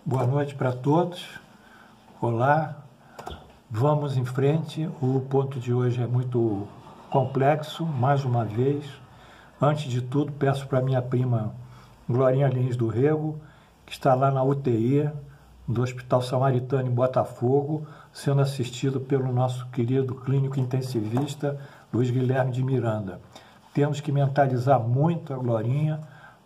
Boa noite para todos. Olá, vamos em frente. O ponto de hoje é muito complexo, mais uma vez. Antes de tudo, peço para minha prima Glorinha Lins do Rego, que está lá na UTI do Hospital Samaritano em Botafogo, sendo assistido pelo nosso querido clínico intensivista Luiz Guilherme de Miranda. Temos que mentalizar muito a Glorinha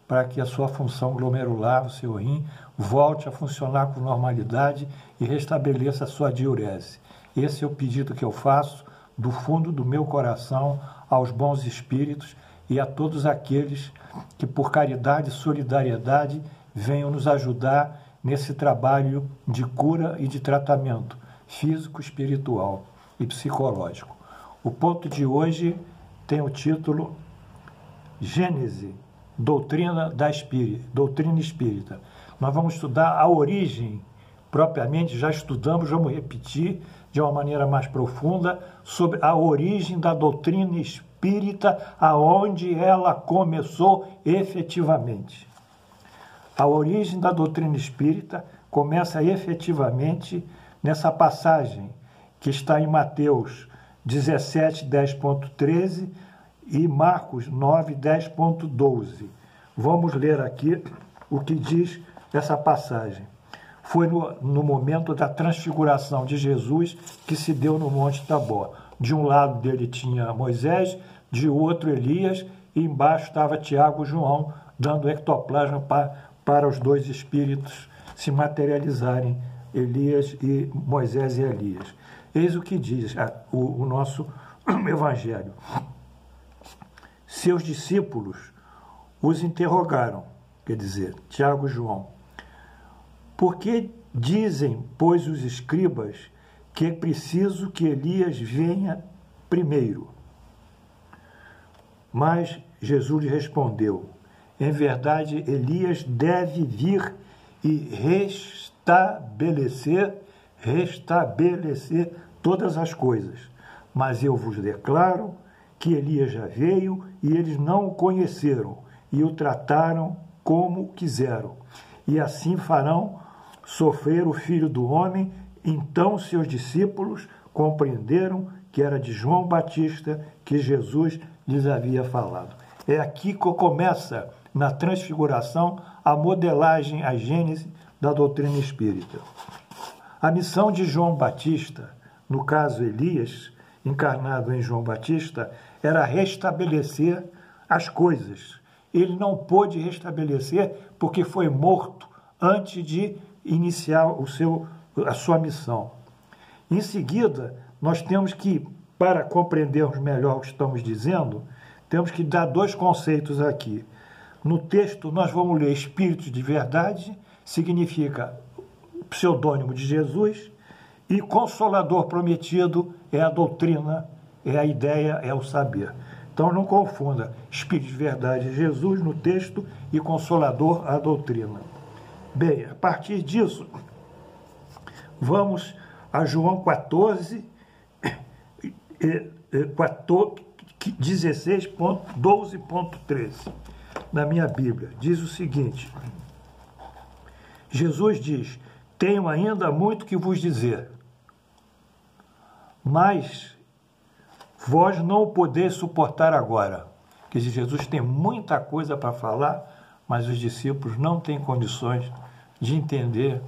para que a sua função glomerular, o seu rim, volte a funcionar com normalidade e restabeleça a sua diurese. Esse é o pedido que eu faço do fundo do meu coração aos bons espíritos e a todos aqueles que, por caridade e solidariedade, venham nos ajudar nesse trabalho de cura e de tratamento físico, espiritual e psicológico. O ponto de hoje tem o título Gênese, doutrina espírita. Nós vamos estudar a origem, propriamente, já estudamos, vamos repetir de uma maneira mais profunda, sobre a origem da doutrina espírita, aonde ela começou efetivamente. A origem da doutrina espírita começa efetivamente nessa passagem que está em Mateus 17, 10.13 e Marcos 9, 10.12. Vamos ler aqui o que diz essa passagem. Foi no momento da transfiguração de Jesus que se deu no Monte Tabor. De um lado dele tinha Moisés, de outro Elias, e embaixo estava Tiago e João, dando ectoplasma para os dois espíritos se materializarem, Moisés e Elias. Eis o que diz o nosso Evangelho. Seus discípulos os interrogaram, quer dizer, Tiago e João. Por que dizem, pois, os escribas que é preciso que Elias venha primeiro? Mas Jesus lhe respondeu, em verdade, Elias deve vir e restabelecer todas as coisas. Mas eu vos declaro que Elias já veio e eles não o conheceram e o trataram como quiseram. E assim farão sofrer o Filho do Homem. Então seus discípulos compreenderam que era de João Batista que Jesus lhes havia falado. É aqui que começa, na transfiguração, a modelagem, a gênese da doutrina espírita. A missão de João Batista, no caso Elias, encarnado em João Batista, era restabelecer as coisas. Ele não pôde restabelecer porque foi morto antes de iniciar a sua missão. Em seguida, nós temos que, para compreendermos melhor o que estamos dizendo, temos que dar dois conceitos aqui. No texto, nós vamos ler Espíritos de Verdade, significa pseudônimo de Jesus, e Consolador Prometido é a doutrina, é a ideia, é o saber. Então não confunda Espírito de Verdade é Jesus no texto e Consolador a doutrina. Bem, a partir disso, vamos a João 14, 16.12.13. Na minha Bíblia, diz o seguinte: Jesus diz, tenho ainda muito que vos dizer, mas vós não o podeis suportar agora. Quer dizer, Jesus tem muita coisa para falar, mas os discípulos não têm condições de entender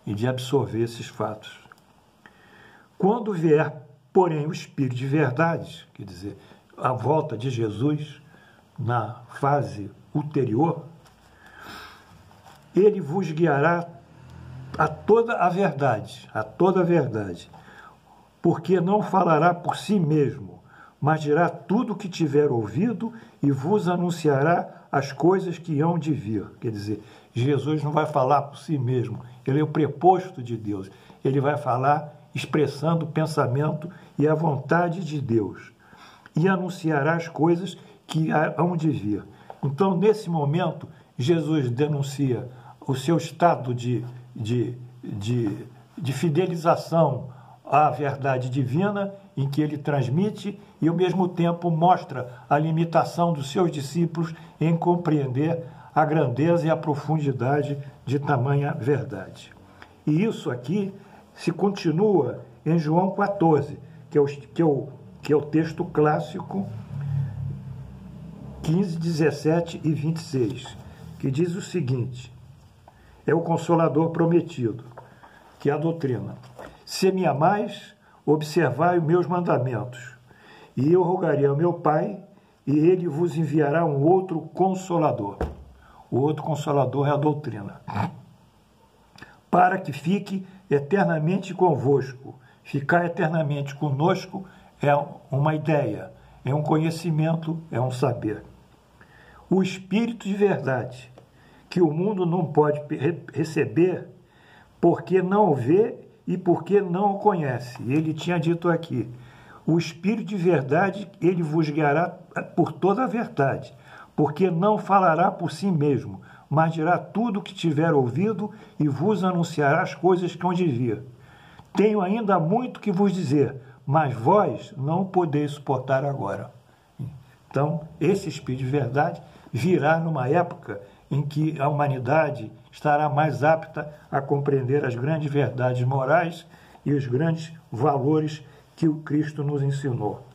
e de absorver esses fatos. Quando vier, porém, o Espírito de Verdade, quer dizer, a volta de Jesus na fase ulterior, ele vos guiará a toda a verdade, porque não falará por si mesmo, mas dirá tudo o que tiver ouvido e vos anunciará as coisas que hão de vir. Quer dizer, Jesus não vai falar por si mesmo, ele é o preposto de Deus, ele vai falar expressando o pensamento e a vontade de Deus, e anunciará as coisas que hão de vir. Então, nesse momento, Jesus denuncia o seu estado de fidelização à verdade divina, em que ele transmite, e ao mesmo tempo mostra a limitação dos seus discípulos em compreender a grandeza e a profundidade de tamanha verdade. E isso aqui se continua em João 14, que é o texto clássico 15, 17 e 26, que diz o seguinte: é o Consolador prometido, que é a doutrina. Se me amais, observai os meus mandamentos, e eu rogarei ao meu Pai, e ele vos enviará um outro Consolador. O outro Consolador é a doutrina. Para que fique eternamente convosco. Ficar eternamente conosco é uma ideia, é um conhecimento, é um saber. O Espírito de verdade, que o mundo não pode receber porque não o vê e porque não o conhece. Ele tinha dito aqui: o Espírito de verdade, ele vos guiará por toda a verdade, porque não falará por si mesmo, mas dirá tudo o que tiver ouvido e vos anunciará as coisas que hão de vir. Tenho ainda muito que vos dizer, mas vós não podeis suportar agora. Então, esse Espírito de verdade virá numa época em que a humanidade estará mais apta a compreender as grandes verdades morais e os grandes valores que o Cristo nos ensinou.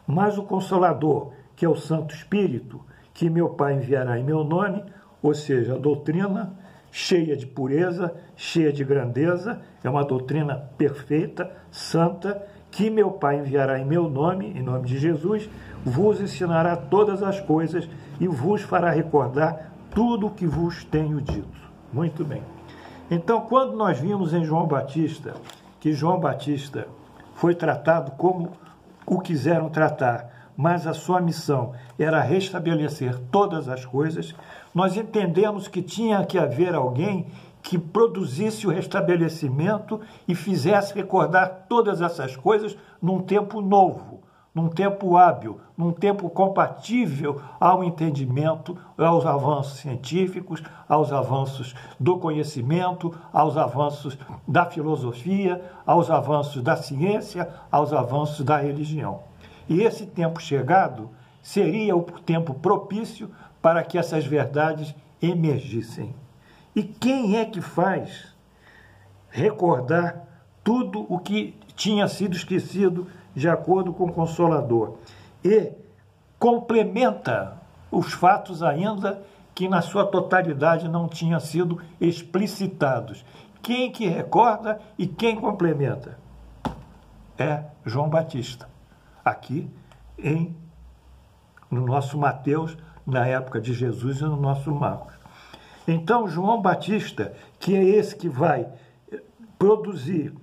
Mas o Consolador, que é o Santo Espírito, que meu Pai enviará em meu nome, ou seja, a doutrina cheia de pureza, cheia de grandeza, é uma doutrina perfeita, santa, que meu Pai enviará em meu nome, em nome de Jesus, vos ensinará todas as coisas e vos fará recordar tudo o que vos tenho dito. Muito bem. Então, quando nós vimos em João Batista, que João Batista foi tratado como o quiseram tratar, mas a sua missão era restabelecer todas as coisas, nós entendemos que tinha que haver alguém que produzisse o restabelecimento e fizesse recordar todas essas coisas num tempo novo, num tempo hábil, num tempo compatível ao entendimento, aos avanços científicos, aos avanços do conhecimento, aos avanços da filosofia, aos avanços da ciência, aos avanços da religião. E esse tempo chegado seria o tempo propício para que essas verdades emergissem. E quem é que faz recordar tudo o que tinha sido esquecido de acordo com o Consolador? E complementa os fatos ainda que na sua totalidade não tinham sido explicitados. Quem que recorda e quem complementa? É João Batista, aqui no nosso Mateus, na época de Jesus, e no nosso Marcos. Então, João Batista, que é esse que vai produzir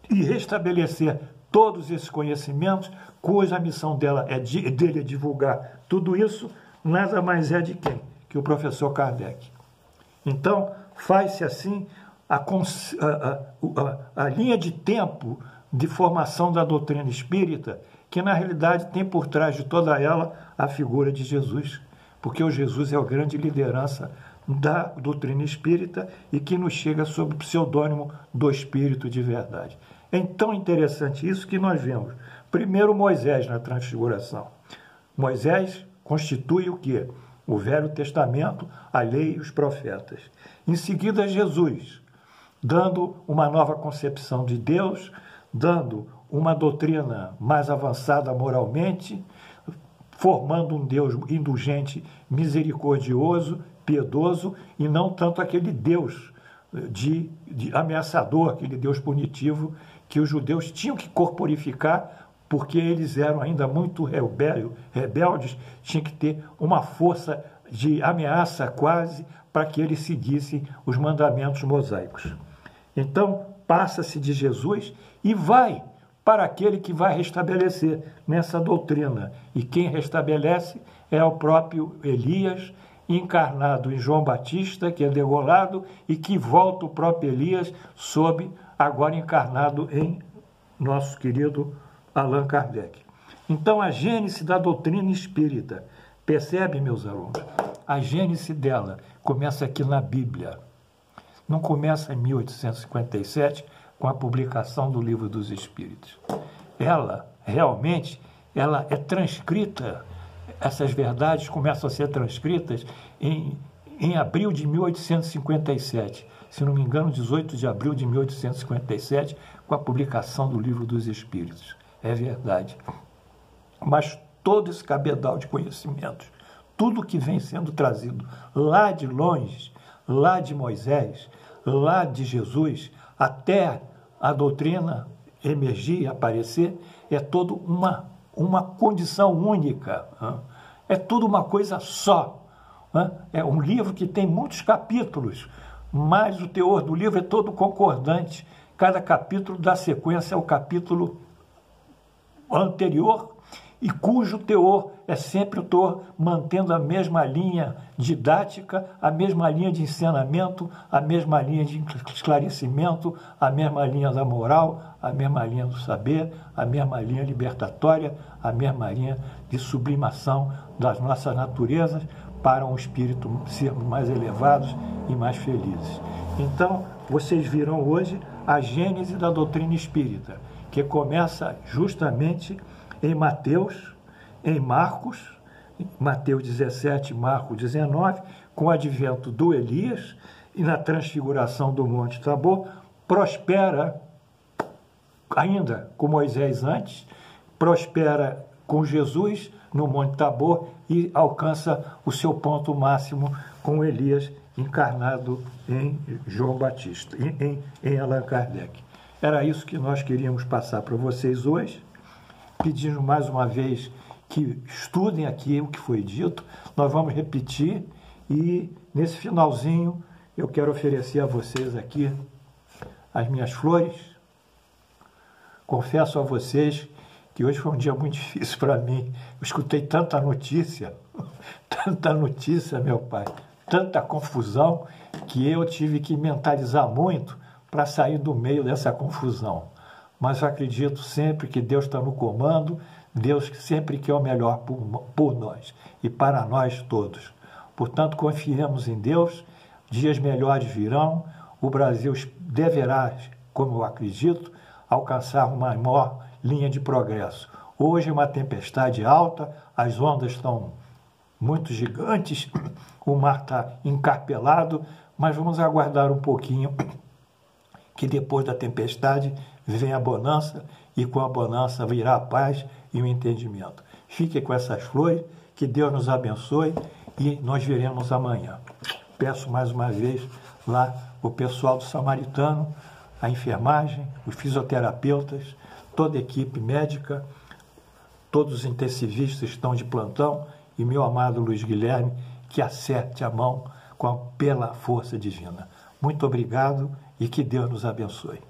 e restabelecer todos esses conhecimentos, cuja missão dele é divulgar tudo isso, nada mais é de quem? Que o professor Kardec. Então, faz-se assim a linha de tempo de formação da doutrina espírita, que na realidade tem por trás de toda ela a figura de Jesus, porque o Jesus é a grande liderança da doutrina espírita e que nos chega sob o pseudônimo do Espírito de Verdade. É tão interessante isso que nós vemos. Primeiro, Moisés na Transfiguração. Moisés constitui o quê? O Velho Testamento, a lei e os profetas. Em seguida, Jesus, dando uma nova concepção de Deus, dando uma doutrina mais avançada moralmente, formando um Deus indulgente, misericordioso, piedoso, e não tanto aquele Deus de ameaçador, aquele Deus punitivo que os judeus tinham que corporificar, porque eles eram ainda muito rebeldes, tinha que ter uma força de ameaça quase para que eles seguissem os mandamentos mosaicos. Então, passa-se de Jesus e vai para aquele que vai restabelecer nessa doutrina. E quem restabelece é o próprio Elias, encarnado em João Batista, que é degolado, e que volta o próprio Elias, agora encarnado em nosso querido Allan Kardec. Então, a gênese da doutrina espírita, percebe, meus alunos? A gênese dela começa aqui na Bíblia. Não começa em 1857, com a publicação do Livro dos Espíritos. Ela, realmente, ela é transcrita essas verdades começam a ser transcritas em abril de 1857, se não me engano, 18 de abril de 1857, com a publicação do Livro dos Espíritos. É verdade. Mas todo esse cabedal de conhecimentos, tudo que vem sendo trazido lá de longe, lá de Moisés, lá de Jesus, até a doutrina emergir e aparecer, é toda uma condição única. É tudo uma coisa só. É um livro que tem muitos capítulos, mas o teor do livro é todo concordante. Cada capítulo dá sequência ao capítulo anterior e cujo teor é sempre o teor mantendo a mesma linha didática, a mesma linha de ensinamento, a mesma linha de esclarecimento, a mesma linha da moral, a mesma linha do saber, a mesma linha libertatória, a mesma linha de sublimação das nossas naturezas para um espírito sermos mais elevados e mais felizes. Então, vocês viram hoje a gênese da doutrina espírita, que começa justamente em Mateus, em Marcos, Mateus 17, Marcos 19, com o advento do Elias e na transfiguração do Monte Tabor, prospera ainda com Moisés antes, prospera com Jesus no Monte Tabor e alcança o seu ponto máximo com Elias encarnado em João Batista, em Allan Kardec. Era isso que nós queríamos passar para vocês hoje, pedindo mais uma vez que estudem aqui o que foi dito. Nós vamos repetir e nesse finalzinho eu quero oferecer a vocês aqui as minhas flores. Confesso a vocês que hoje foi um dia muito difícil para mim. Eu escutei tanta notícia, meu pai, tanta confusão, que eu tive que mentalizar muito para sair do meio dessa confusão. Mas eu acredito sempre que Deus está no comando, Deus sempre quer o melhor por nós e para nós todos. Portanto, confiemos em Deus, dias melhores virão, o Brasil deverá, como eu acredito, alcançar uma maior linha de progresso. Hoje é uma tempestade alta, as ondas estão muito gigantes, o mar está encarpelado, mas vamos aguardar um pouquinho, que depois da tempestade vem a bonança, e com a bonança virá a paz e o entendimento. Fique com essas flores, que Deus nos abençoe, e nós veremos amanhã. Peço mais uma vez lá o pessoal do Samaritano, a enfermagem, os fisioterapeutas, toda a equipe médica, todos os intensivistas estão de plantão, e meu amado Luiz Guilherme, que acerte a mão pela força divina. Muito obrigado e que Deus nos abençoe.